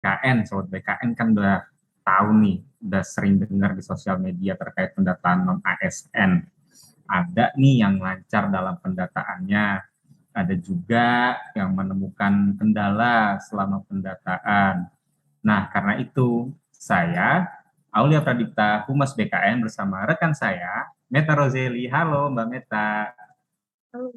BKN, Sobat BKN kan udah tahu nih, udah sering dengar di sosial media terkait pendataan non-ASN. Ada nih yang lancar dalam pendataannya, ada juga yang menemukan kendala selama pendataan. Nah, karena itu saya, Aulia Pradipta, Humas BKN bersama rekan saya, Meta Roseli. Halo Mbak Meta. Halo,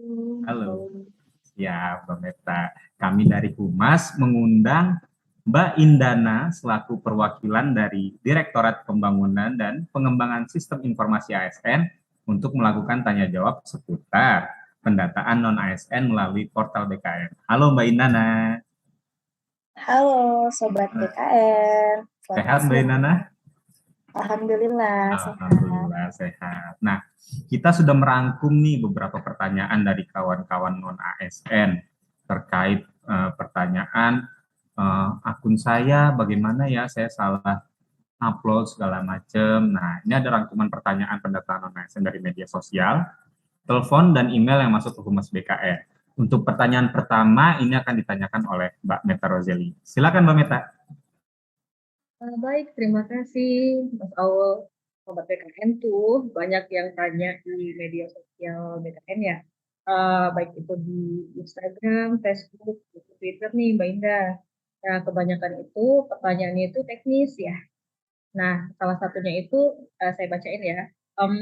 Halo. halo. Ya, Mbak Meta. Kami dari Humas mengundang Mbak Indana selaku perwakilan dari Direktorat Pembangunan dan Pengembangan Sistem Informasi ASN untuk melakukan tanya jawab seputar pendataan non-ASN melalui portal BKN. Halo Mbak Indana. Halo, Sobat BKN. Selamat Sehat Mbak siang. Indana? Alhamdulillah, sehat. Alhamdulillah sehat. Nah, kita sudah merangkum nih beberapa pertanyaan dari kawan-kawan non ASN terkait pertanyaan akun saya bagaimana ya saya salah upload segala macam. Nah, ini ada rangkuman pertanyaan pendataan non ASN dari media sosial, telepon dan email yang masuk ke Humas BKN. Untuk pertanyaan pertama ini akan ditanyakan oleh Mbak Meta Roseli. Silakan Mbak Meta. Baik, terima kasih Mas Aul. Sobat BKN tuh banyak yang tanya di media sosial BKN ya. Baik itu di Instagram, Facebook, Twitter nih Mbak Indah. Nah, kebanyakan itu pertanyaannya itu teknis ya. Nah, salah satunya itu saya bacain ya. Em,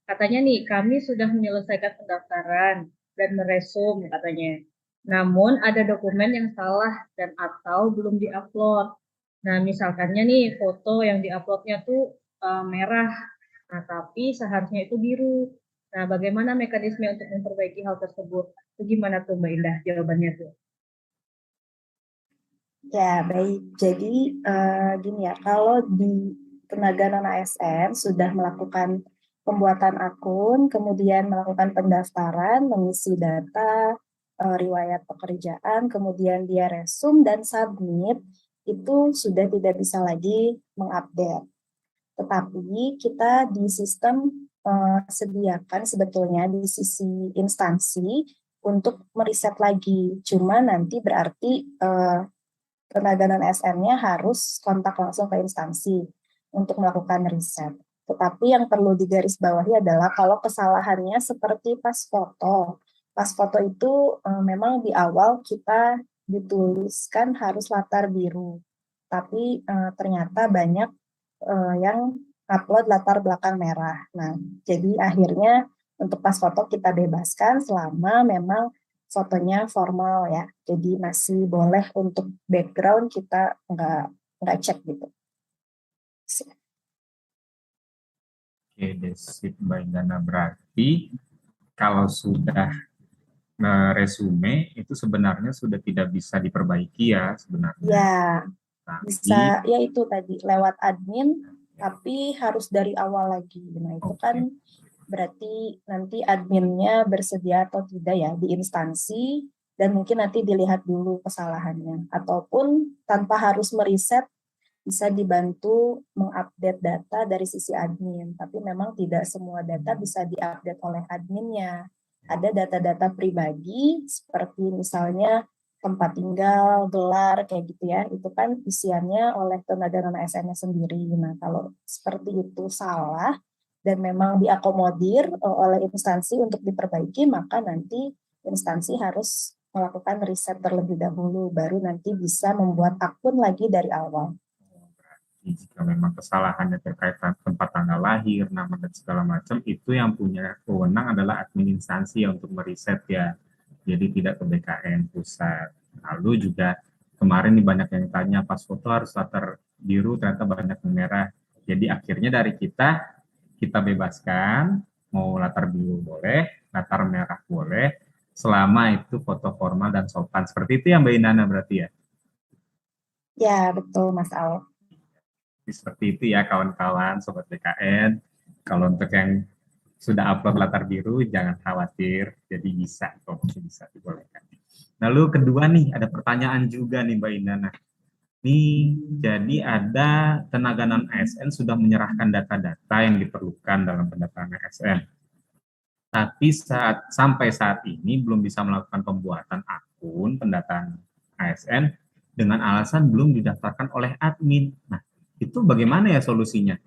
Katanya nih, kami sudah menyelesaikan pendaftaran dan meresum katanya. Namun ada dokumen yang salah dan atau belum diupload. Nah, misalkannya nih foto yang diuploadnya tuh merah, nah tapi seharusnya itu biru. Nah, bagaimana mekanisme untuk memperbaiki hal tersebut? Itu gimana tuh Mbak Indah jawabannya tuh? Ya, baik. Jadi gini ya, kalau di tenaga non ASN sudah melakukan pembuatan akun, kemudian melakukan pendaftaran, mengisi data, riwayat pekerjaan, kemudian dia resum dan submit, itu sudah tidak bisa lagi mengupdate. Tetapi kita di sistem sediakan sebetulnya di sisi instansi untuk meriset lagi. Cuma nanti berarti tenaga non-ASN-nya harus kontak langsung ke instansi untuk melakukan riset. Tetapi yang perlu digarisbawahi adalah kalau kesalahannya seperti pas foto. Pas foto itu memang di awal kita dituliskan harus latar biru. Tapi ternyata banyak yang upload latar belakang merah. Nah, jadi akhirnya untuk pas foto kita bebaskan selama memang fotonya formal ya. Jadi masih boleh untuk background kita nggak cek gitu. Oke, desip Mbak Indana. Berarti kalau sudah resume itu sebenarnya sudah tidak bisa diperbaiki ya sebenarnya. Ya, bisa Tapi ya itu tadi lewat admin, tapi harus dari awal lagi. Nah, itu kan oke, berarti nanti adminnya bersedia atau tidak ya di instansi dan mungkin nanti dilihat dulu kesalahannya. Ataupun tanpa harus meriset bisa dibantu mengupdate data dari sisi admin, tapi memang tidak semua data bisa diupdate oleh adminnya. Ada data-data pribadi seperti misalnya tempat tinggal, gelar, kayak gitu ya, itu kan isiannya oleh tenaga non ASN-nya sendiri. Nah, kalau seperti itu salah dan memang diakomodir oleh instansi untuk diperbaiki, maka nanti instansi harus melakukan riset terlebih dahulu, baru nanti bisa membuat akun lagi dari awal. jika memang kesalahannya terkait tempat tanggal lahir, nama dan segala macam, itu yang punya wewenang adalah admin instansi ya untuk meriset ya. Jadi tidak ke BKN pusat. Lalu juga kemarin nih banyak yang tanya pas foto harus latar biru, ternyata banyak yang merah. Jadi akhirnya dari kita bebaskan, mau latar biru boleh, latar merah boleh, selama itu foto formal dan sopan. Seperti itu ya Mbak Inana berarti ya? Ya, betul Mas Al. Seperti itu ya kawan-kawan Sobat BKN. Kalau untuk yang sudah upload latar biru, jangan khawatir, jadi bisa, kok masih bisa dibolehkan. Lalu kedua nih, ada pertanyaan juga nih Mbak Indana. Nih, jadi ada tenaga non ASN sudah menyerahkan data-data yang diperlukan dalam pendataan ASN. Tapi sampai saat ini belum bisa melakukan pembuatan akun pendataan ASN dengan alasan belum didaftarkan oleh admin. Nah, itu bagaimana ya solusinya?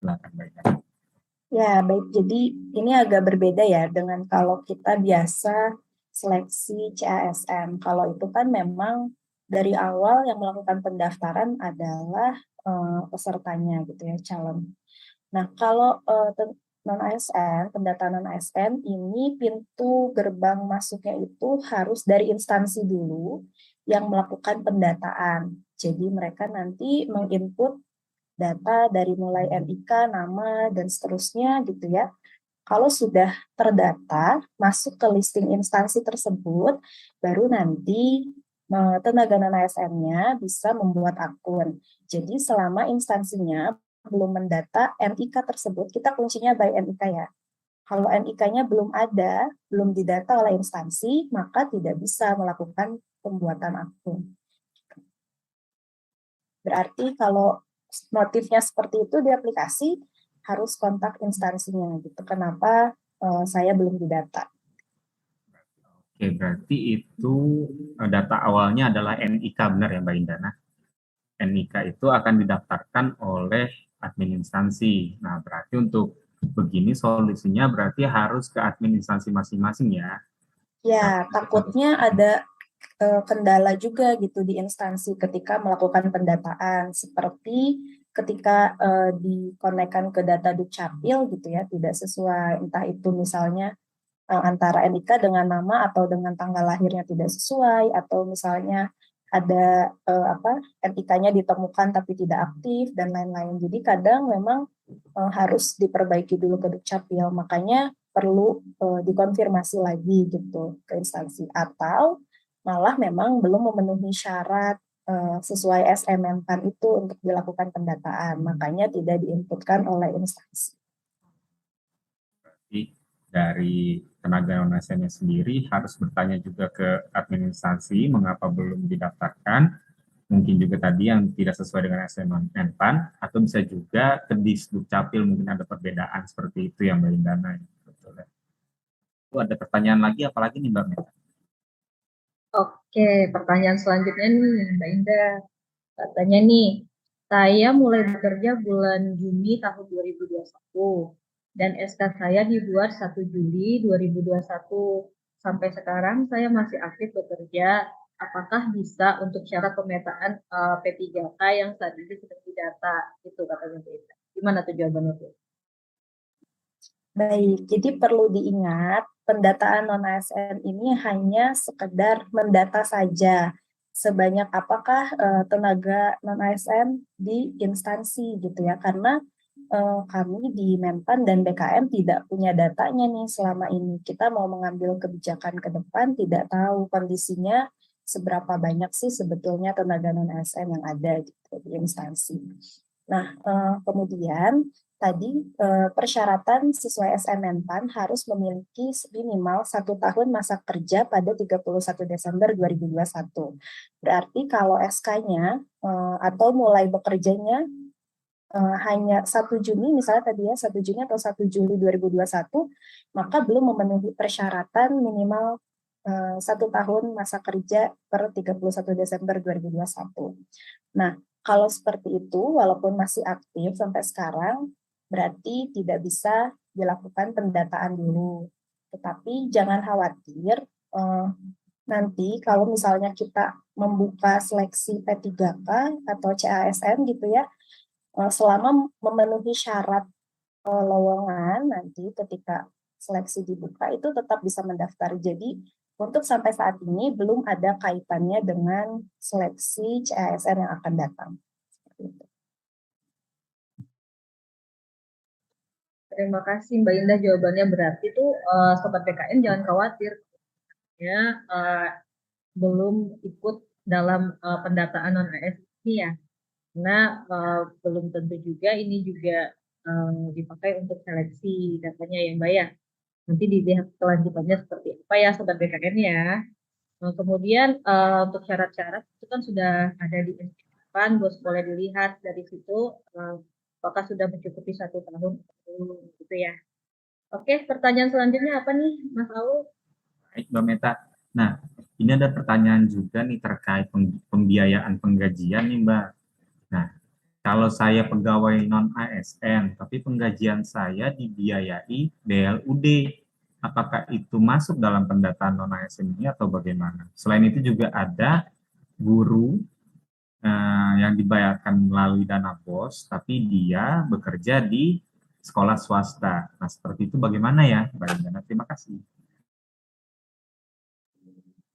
Silakan, Mbak Ida. Ya, baik. Jadi ini agak berbeda ya dengan kalau kita biasa seleksi CASN. Kalau itu kan memang dari awal yang melakukan pendaftaran adalah pesertanya gitu ya, calon. Nah, kalau non-ASN, pendataan non-ASN ini pintu gerbang masuknya itu harus dari instansi dulu yang melakukan pendataan. Jadi mereka nanti menginput data dari mulai NIK, nama, dan seterusnya gitu ya. Kalau sudah terdata, masuk ke listing instansi tersebut, baru nanti tenaga non-ASN-nya bisa membuat akun. Jadi selama instansinya belum mendata NIK tersebut, kita kuncinya by NIK ya. Kalau NIK-nya belum ada, belum didata oleh instansi, maka tidak bisa melakukan pembuatan akun. Berarti kalau motifnya seperti itu di aplikasi, harus kontak instansinya gitu. Kenapa saya belum didata? Oke, berarti itu data awalnya adalah NIK, benar ya Mbak Indah? Nah, NIK itu akan didaftarkan oleh admin instansi. Nah, berarti untuk begini solusinya berarti harus ke admin instansi masing-masing ya. Ya, takutnya ada kendala juga gitu di instansi ketika melakukan pendataan, seperti ketika dikonekkan ke data Dukcapil gitu ya, tidak sesuai, entah itu misalnya antara NIK dengan nama atau dengan tanggal lahirnya tidak sesuai, atau misalnya ada NIK-nya ditemukan tapi tidak aktif dan lain-lain. Jadi kadang memang harus diperbaiki dulu ke Dukcapil, makanya perlu dikonfirmasi lagi gitu ke instansi, atau malah memang belum memenuhi syarat sesuai SMM-PAN itu untuk dilakukan pendataan, makanya tidak diinputkan oleh instansi. Jadi dari tenaga non-ASN sendiri harus bertanya juga ke admin instansi mengapa belum didaftarkan. Mungkin juga tadi yang tidak sesuai dengan SMM-PAN, atau bisa juga ke Disdukcapil, mungkin ada perbedaan seperti itu yang Mbak Indana. Betul ya. Ada pertanyaan lagi, apalagi nih Mbak Meta? Oke, pertanyaan selanjutnya nih Mbak Indah. Katanya nih, saya mulai bekerja bulan Juni tahun 2021 dan SK saya dibuat 1 Juli 2021. Sampai sekarang saya masih aktif bekerja. Apakah bisa untuk syarat pemetaan P3K yang saat ini sedang didata? Itu katanya Mbak Indah. Gimana tuh jawabannya tuh? Baik, jadi perlu diingat, pendataan non-ASN ini hanya sekedar mendata saja. Sebanyak apakah tenaga non-ASN di instansi gitu ya. Karena kami di Menpan dan BKM tidak punya datanya nih selama ini. Kita mau mengambil kebijakan ke depan, tidak tahu kondisinya seberapa banyak sih sebetulnya tenaga non-ASN yang ada gitu di instansi. Nah, kemudian tadi persyaratan sesuai SMN-PAN harus memiliki minimal 1 tahun masa kerja pada 31 Desember 2021. Berarti kalau SK-nya atau mulai bekerjanya hanya 1 Juni, misalnya tadi ya 1 Juni atau 1 Juli 2021, maka belum memenuhi persyaratan minimal 1 tahun masa kerja per 31 Desember 2021. Nah, kalau seperti itu, walaupun masih aktif sampai sekarang, berarti tidak bisa dilakukan pendataan dulu. Tetapi jangan khawatir, nanti kalau misalnya kita membuka seleksi P3K atau CASN gitu ya, selama memenuhi syarat lowongan, nanti ketika seleksi dibuka itu tetap bisa mendaftar. Jadi untuk sampai saat ini belum ada kaitannya dengan seleksi CASN yang akan datang. Terima kasih Mbak Indah, jawabannya berarti tuh Sobat BKN jangan khawatir ya, belum ikut dalam pendataan non-ASN ini ya, karena belum tentu juga ini juga dipakai untuk seleksi datanya ya Mbak ya. Nanti dilihat kelanjutannya seperti apa ya Sobat BKN ya. Kemudian untuk syarat-syarat itu kan sudah ada di depan, bos boleh dilihat dari situ apakah sudah mencukupi 1 tahun gitu ya. Oke, pertanyaan selanjutnya apa nih Mas Aul? Baik, Mbak Meta. Nah, Ini ada pertanyaan juga nih terkait pembiayaan penggajian nih Mbak. Nah, kalau saya pegawai non ASN, tapi penggajian saya dibiayai BLUD, apakah itu masuk dalam pendataan non ASN ini atau bagaimana? Selain itu juga ada guru yang dibayarkan melalui dana BOS, tapi dia bekerja di sekolah swasta. Nah, seperti itu bagaimana ya, Mbak Indana? Terima kasih.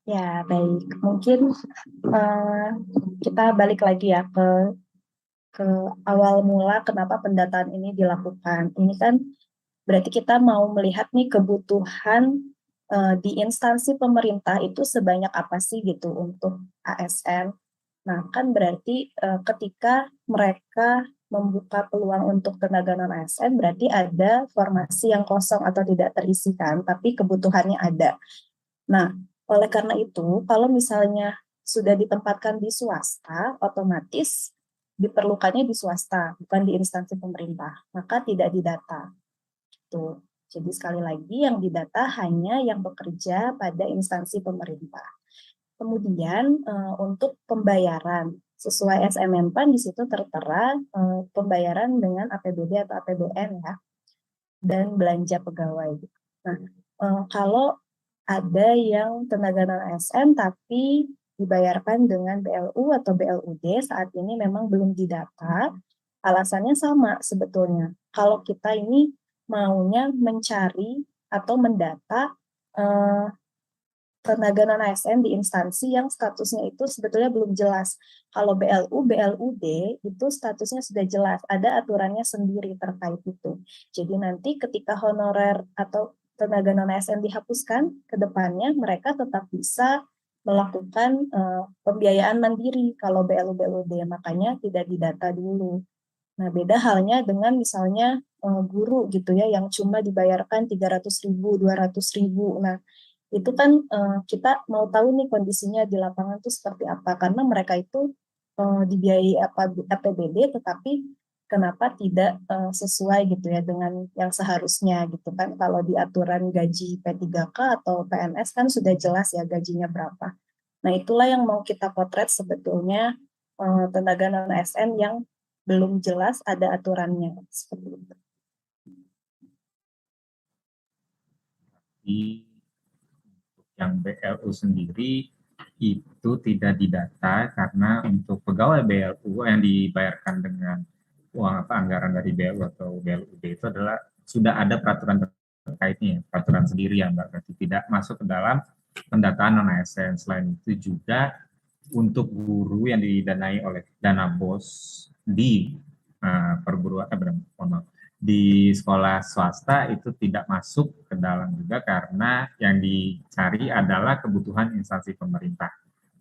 Ya, baik. Mungkin uh, kita balik lagi ya ke awal mula kenapa pendataan ini dilakukan. Ini kan berarti kita mau melihat nih kebutuhan di instansi pemerintah itu sebanyak apa sih gitu untuk ASN. Nah, kan berarti ketika mereka membuka peluang untuk tenaga non ASN, berarti ada formasi yang kosong atau tidak terisikan, tapi kebutuhannya ada. Nah, oleh karena itu, kalau misalnya sudah ditempatkan di swasta, otomatis diperlukannya di swasta, bukan di instansi pemerintah, maka tidak didata. Gitu. Jadi sekali lagi yang didata hanya yang bekerja pada instansi pemerintah. Kemudian untuk pembayaran sesuai SMM-PAN di situ tertera pembayaran dengan APBD atau APBN ya, dan belanja pegawai. Nah, kalau ada yang tenaga non ASN tapi dibayarkan dengan BLU atau BLUD, saat ini memang belum didata. Alasannya sama sebetulnya. Kalau kita ini maunya mencari atau mendata tenaga non ASN di instansi yang statusnya itu sebetulnya belum jelas. Kalau BLU, BLUD itu statusnya sudah jelas, ada aturannya sendiri terkait itu. Jadi nanti ketika honorer atau tenaga non ASN dihapuskan, ke depannya mereka tetap bisa melakukan pembiayaan mandiri kalau BLU, BLUD, makanya tidak didata dulu. Nah, beda halnya dengan misalnya guru gitu ya, yang cuma dibayarkan 300.000, 200.000. Nah, itu kan kita mau tahu nih kondisinya di lapangan itu seperti apa, karena mereka itu dibiayai APBD tetapi kenapa tidak sesuai gitu ya dengan yang seharusnya gitu kan. Kalau di aturan gaji P3K atau PNS kan sudah jelas ya gajinya berapa. Nah, itulah yang mau kita potret sebetulnya tenaga non ASN yang belum jelas ada aturannya seperti itu. Di yang BLU sendiri itu tidak didata karena untuk pegawai BLU yang dibayarkan dengan uang anggaran dari BLU atau BLUD itu adalah sudah ada peraturan terkaitnya, peraturan sendiri ya Mbak, berarti tidak masuk ke dalam pendataan non ASN. Selain itu juga untuk guru yang didanai oleh dana BOS di perguruan di sekolah swasta itu tidak masuk ke dalam juga karena yang dicari adalah kebutuhan instansi pemerintah.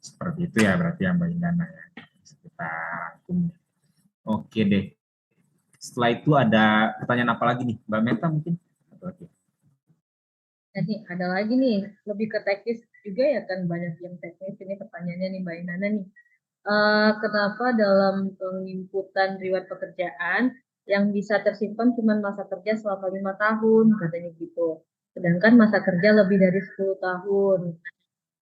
Seperti itu ya berarti yang Mbak Indana ya. Kita oke deh. Setelah itu ada pertanyaan apa lagi nih? Mbak Meta mungkin? Jadi ada lagi nih, lebih ke teknis juga ya kan, banyak yang teknis ini pertanyaannya nih Mbak Inana nih. Kenapa dalam penginputan riwayat pekerjaan yang bisa tersimpan cuma masa kerja selama 5 tahun katanya gitu. Sedangkan masa kerja lebih dari 10 tahun.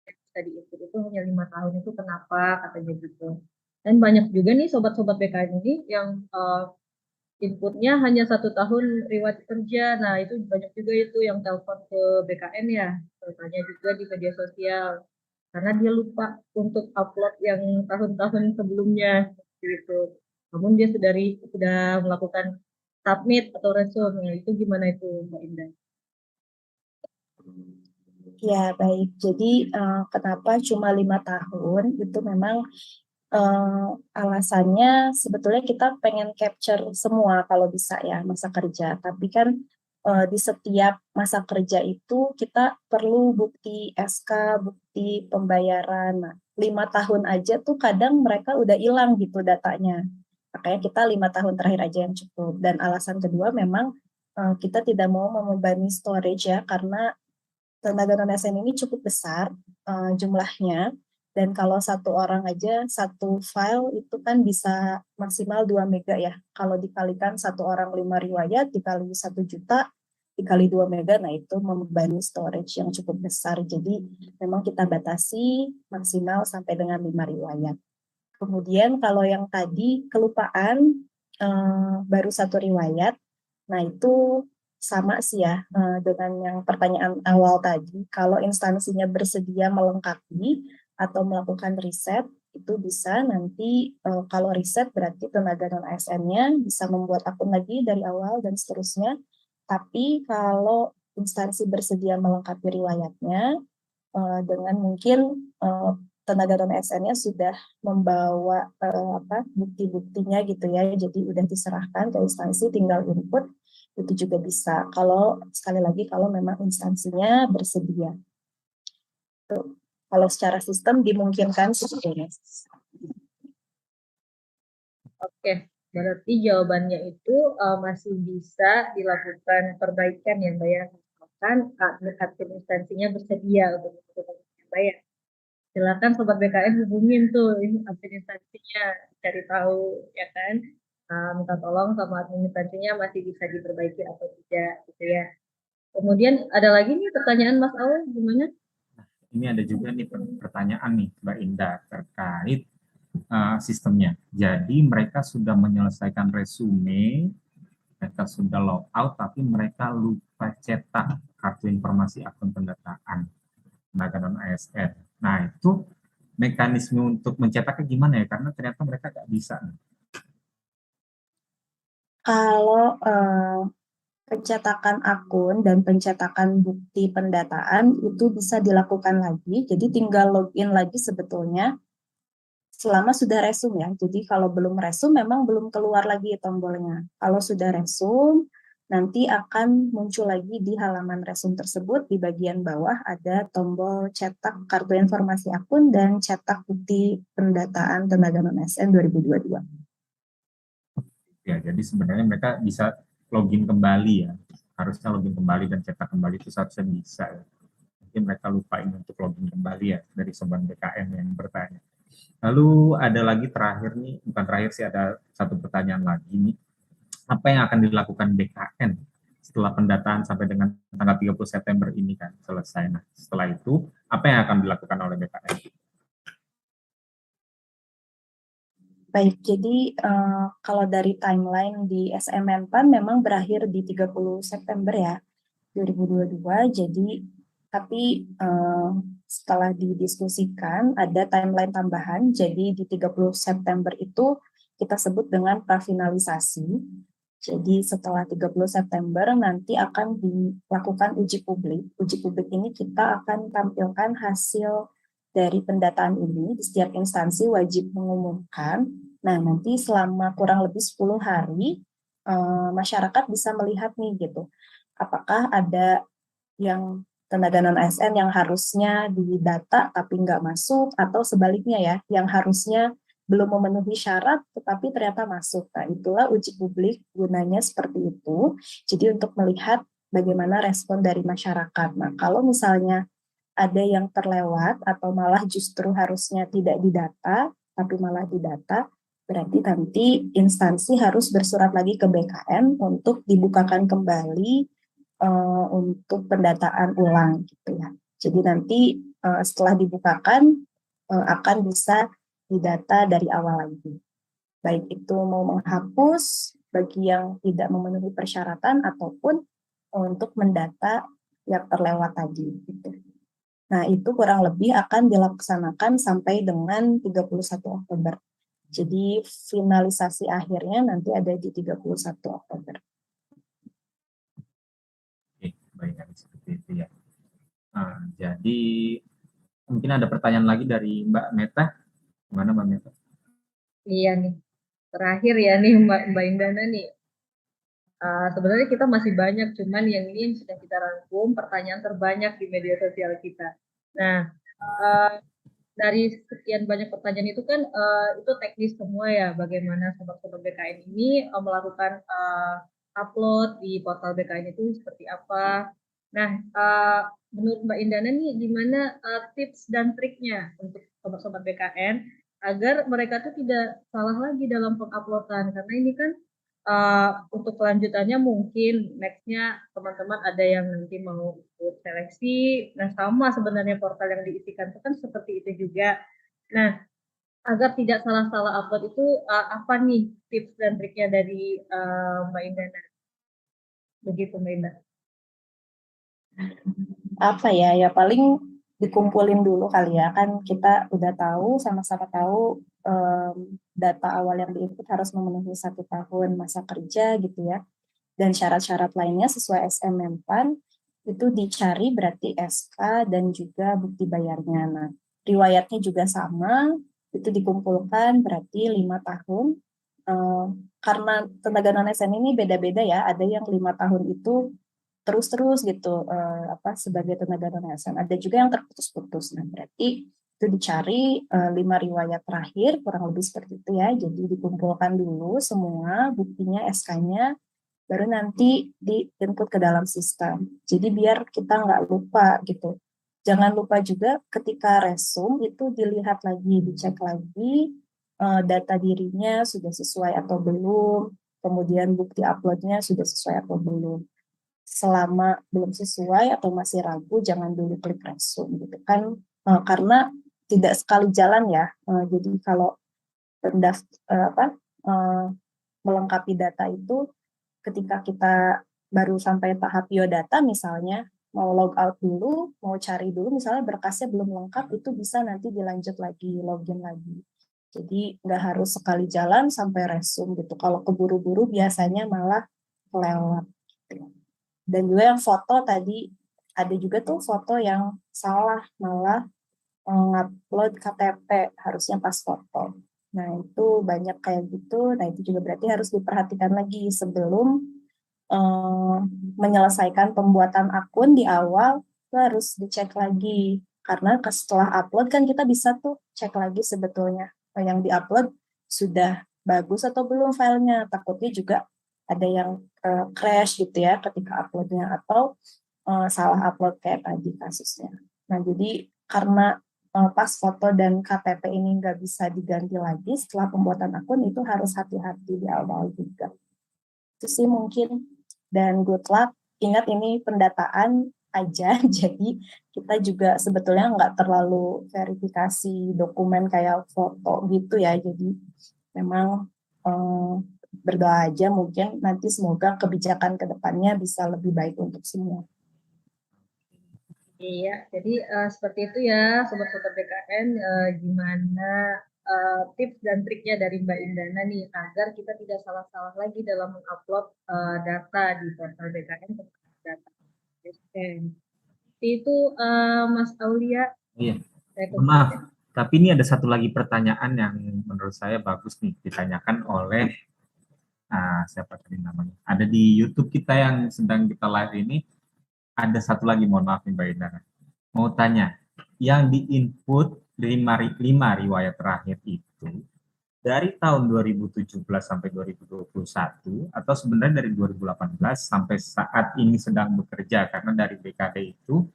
Yang bisa diinput itu hanya 5 tahun, itu kenapa katanya gitu. Dan banyak juga nih sobat-sobat BKN ini yang inputnya hanya 1 tahun riwayat kerja. Nah, itu banyak juga itu yang telepon ke BKN ya, tanya juga di media sosial. Karena dia lupa untuk upload yang tahun-tahun sebelumnya, gitu. Namun dia sudah melakukan submit atau resume. Nah, itu gimana itu, Mbak Indah? Ya, baik. Jadi kenapa cuma 5 tahun? Itu memang alasannya sebetulnya kita pengen capture semua kalau bisa ya masa kerja. Tapi kan di setiap masa kerja itu kita perlu bukti SK, bukti pembayaran. Nah, 5 tahun aja tuh kadang mereka udah hilang gitu datanya. Makanya kita 5 tahun terakhir aja yang cukup. Dan alasan kedua memang kita tidak mau membebani storage ya, karena tenaga non ASN ini cukup besar jumlahnya, dan kalau satu orang aja satu file itu kan bisa maksimal 2 mega ya. Kalau dikalikan satu orang 5 riwayat dikali 1 juta dikali 2 mega, nah itu membebani storage yang cukup besar. Jadi memang kita batasi maksimal sampai dengan 5 riwayat. Kemudian kalau yang tadi kelupaan baru 1 riwayat, nah itu sama sih ya dengan yang pertanyaan awal tadi. Kalau instansinya bersedia melengkapi atau melakukan riset, itu bisa nanti kalau riset berarti tenaga non ASN-nya bisa membuat akun lagi dari awal dan seterusnya. Tapi kalau instansi bersedia melengkapi riwayatnya dengan mungkin tenaga non ASN-nya sudah membawa bukti-buktinya gitu ya, jadi udah diserahkan ke instansi, tinggal input, itu juga bisa. Kalau sekali lagi kalau memang instansinya bersedia. Kalau secara sistem dimungkinkan sebetulnya. Oke, berarti jawabannya itu masih bisa dilakukan perbaikan ya Mbak ya. Misalkan admin instansinya bersedia untuk melakukan Mbak ya. Silakan Sobat BKN hubungin tuh admin instansinya, cari tahu ya kan. Minta tolong sama admin instansinya masih bisa diperbaiki atau tidak gitu ya. Kemudian ada lagi nih pertanyaan Mas Aul, gimana? Ini ada juga nih pertanyaan nih Mbak Indah terkait sistemnya. Jadi mereka sudah menyelesaikan resume, mereka sudah log out, tapi mereka lupa cetak kartu informasi akun pendataan tenaga non ASN. Nah itu mekanisme untuk mencetaknya gimana ya? Karena ternyata mereka nggak bisa. Kalau pencetakan akun dan pencetakan bukti pendataan itu bisa dilakukan lagi. Jadi tinggal login lagi sebetulnya selama sudah resum ya. Jadi kalau belum resum memang belum keluar lagi tombolnya. Kalau sudah resum nanti akan muncul lagi di halaman resum tersebut di bagian bawah ada tombol cetak kartu informasi akun dan cetak bukti pendataan tenaga non ASN 2022. Ya, jadi sebenarnya mereka bisa login kembali ya. Harusnya login kembali dan cetak kembali itu seharusnya bisa ya. Mungkin mereka lupain untuk login kembali ya dari Sobat BKN yang bertanya. Lalu ada lagi terakhir nih, bukan terakhir sih, ada satu pertanyaan lagi nih. Apa yang akan dilakukan BKN setelah pendataan sampai dengan tanggal 30 September ini kan selesai. Nah, setelah itu apa yang akan dilakukan oleh BKN? Baik, jadi kalau dari timeline di SMNPAN memang berakhir di 30 September ya, 2022. Jadi, tapi setelah didiskusikan ada timeline tambahan, jadi di 30 September itu kita sebut dengan prafinalisasi. Jadi setelah 30 September nanti akan dilakukan uji publik. Uji publik ini kita akan tampilkan hasil dari pendataan ini, di setiap instansi wajib mengumumkan. Nah, nanti selama kurang lebih 10 hari, masyarakat bisa melihat nih gitu, apakah ada yang tenaga non-ASN yang harusnya didata tapi nggak masuk, atau sebaliknya ya, yang harusnya belum memenuhi syarat tetapi ternyata masuk. Nah, itulah uji publik gunanya seperti itu. Jadi untuk melihat bagaimana respon dari masyarakat. Nah, kalau misalnya ada yang terlewat atau malah justru harusnya tidak didata, tapi malah didata, berarti nanti instansi harus bersurat lagi ke BKN untuk dibukakan kembali untuk pendataan ulang gitu ya. Jadi nanti setelah dibukakan akan bisa didata dari awal lagi. Baik itu mau menghapus bagi yang tidak memenuhi persyaratan ataupun untuk mendata yang terlewat tadi gitu. Nah, itu kurang lebih akan dilaksanakan sampai dengan 31 Oktober. Jadi finalisasi akhirnya nanti ada di 31 Oktober. Oke, baik, seperti itu ya. Jadi mungkin ada pertanyaan lagi dari Mbak Meta. Gimana Mbak Meta? Iya nih, terakhir ya nih Mbak Indana nih. Sebenarnya kita masih banyak, cuman yang ini yang sudah kita rangkum pertanyaan terbanyak di media sosial kita. Nah, dari sekian banyak pertanyaan itu kan itu teknis semua ya, bagaimana sobat-sobat BKN ini melakukan upload di portal BKN itu seperti apa. Nah, menurut Mbak Indana nih, gimana tips dan triknya untuk sobat-sobat BKN agar mereka tuh tidak salah lagi dalam penguploadan, karena ini kan Untuk kelanjutannya mungkin nextnya teman-teman ada yang nanti mau ikut seleksi. Nah sama sebenarnya portal yang diisikan itu kan seperti itu juga. Nah agar tidak salah-salah upload itu apa nih tips dan triknya dari Mbak Indah? Begitu Mbak Indah. Apa ya, ya paling dikumpulin dulu kali ya, kan kita udah tahu, sama-sama tahu data awal yang diinput harus memenuhi 1 tahun masa kerja gitu ya, dan syarat-syarat lainnya sesuai SMMPAN itu dicari berarti SK dan juga bukti bayarnya. Nah, riwayatnya juga sama, itu dikumpulkan berarti 5 tahun. Karena tenaga non ASN ini beda-beda ya, ada yang 5 tahun itu terus-terus gitu sebagai tenaga non ASN. Ada juga yang terputus-putus. Nah, berarti itu dicari 5 riwayat terakhir, kurang lebih seperti itu ya. Jadi dikumpulkan dulu semua buktinya, SK-nya, baru nanti di-input ke dalam sistem. Jadi biar kita nggak lupa gitu. Jangan lupa juga ketika resume itu dilihat lagi, dicek lagi data dirinya sudah sesuai atau belum, kemudian bukti uploadnya sudah sesuai atau belum. Selama belum sesuai atau masih ragu, jangan dulu klik resume gitu kan, karena tidak sekali jalan ya. Jadi kalau melengkapi data itu, ketika kita baru sampai tahap biodata misalnya, mau log out dulu, mau cari dulu, misalnya berkasnya belum lengkap, itu bisa nanti dilanjut lagi, login lagi. Jadi nggak harus sekali jalan sampai resume gitu. Kalau keburu-buru biasanya malah kelewat. Dan juga yang foto tadi, ada juga tuh foto yang salah, malah ngupload KTP, harusnya pas foto. Nah, itu banyak kayak gitu. Nah, itu juga berarti harus diperhatikan lagi sebelum menyelesaikan pembuatan akun di awal, itu harus dicek lagi. Karena setelah upload kan kita bisa tuh cek lagi sebetulnya yang diupload sudah bagus atau belum filenya. Takutnya juga ada yang crash gitu ya ketika uploadnya, atau salah upload kayak tadi kasusnya. Nah, jadi karena pas foto dan KTP ini nggak bisa diganti lagi setelah pembuatan akun, itu harus hati-hati di awal juga. Itu sih mungkin. Dan good luck, ingat ini pendataan aja, jadi kita juga sebetulnya nggak terlalu verifikasi dokumen kayak foto gitu ya, jadi memang berdoa aja, mungkin nanti semoga kebijakan ke depannya bisa lebih baik untuk semua. Iya, jadi seperti itu ya Sobat-Sobat BKN, gimana tips dan triknya dari Mbak Indana nih agar kita tidak salah-salah lagi dalam mengupload data di portal BKN ke data BKN. Itu Mas Aulia. Iya, maaf. Tapi ini ada satu lagi pertanyaan yang menurut saya bagus nih ditanyakan oleh siapa tadi namanya? Ada di YouTube kita yang sedang kita live ini. Ada satu lagi, mohon maaf nih Mbak Indana. Mau tanya, yang diinput 5 riwayat terakhir itu dari tahun 2017 sampai 2021 atau sebenarnya dari 2018 sampai saat ini sedang bekerja, karena dari BKD itu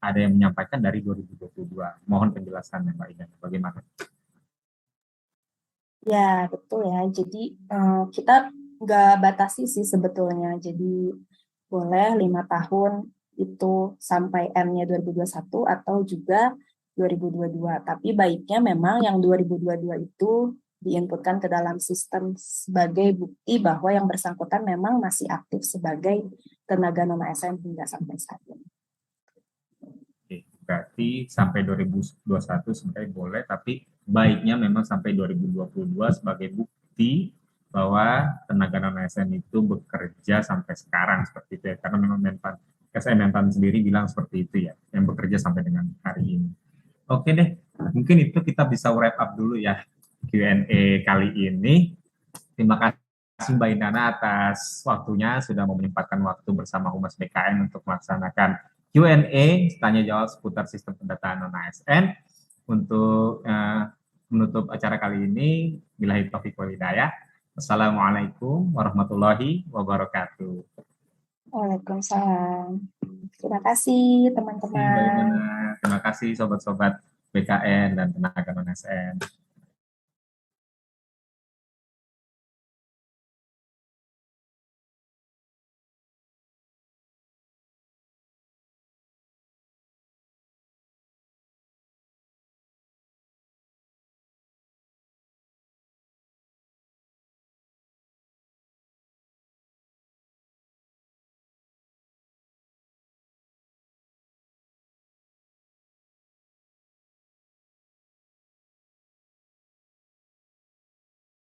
ada yang menyampaikan dari 2022. Mohon penjelasannya Mbak Ida, bagaimana? Ya, betul ya. Jadi kita nggak batasi sih sebetulnya. Jadi boleh 5 tahun itu sampai M-nya 2021 atau juga 2022. Tapi baiknya memang yang 2022 itu diinputkan ke dalam sistem sebagai bukti bahwa yang bersangkutan memang masih aktif sebagai tenaga non ASN hingga sampai saat ini. Oke, berarti sampai 2021 sebenarnya boleh, tapi baiknya memang sampai 2022 sebagai bukti bahwa tenaga non ASN itu bekerja sampai sekarang seperti itu ya, karena memang Menpan sendiri bilang seperti itu ya, yang bekerja sampai dengan hari ini. Oke deh, mungkin itu kita bisa wrap up dulu ya Q&A kali ini. Terima kasih Mbak Indana atas waktunya, sudah menyempatkan waktu bersama Humas BKN untuk melaksanakan Q&A, tanya jawab seputar sistem pendataan non ASN. Untuk menutup acara kali ini, billahi taufiq wal hidayah. Assalamualaikum warahmatullahi wabarakatuh. Waalaikumsalam. Terima kasih teman-teman. Terima kasih sobat-sobat BKN dan tenaga non ASN.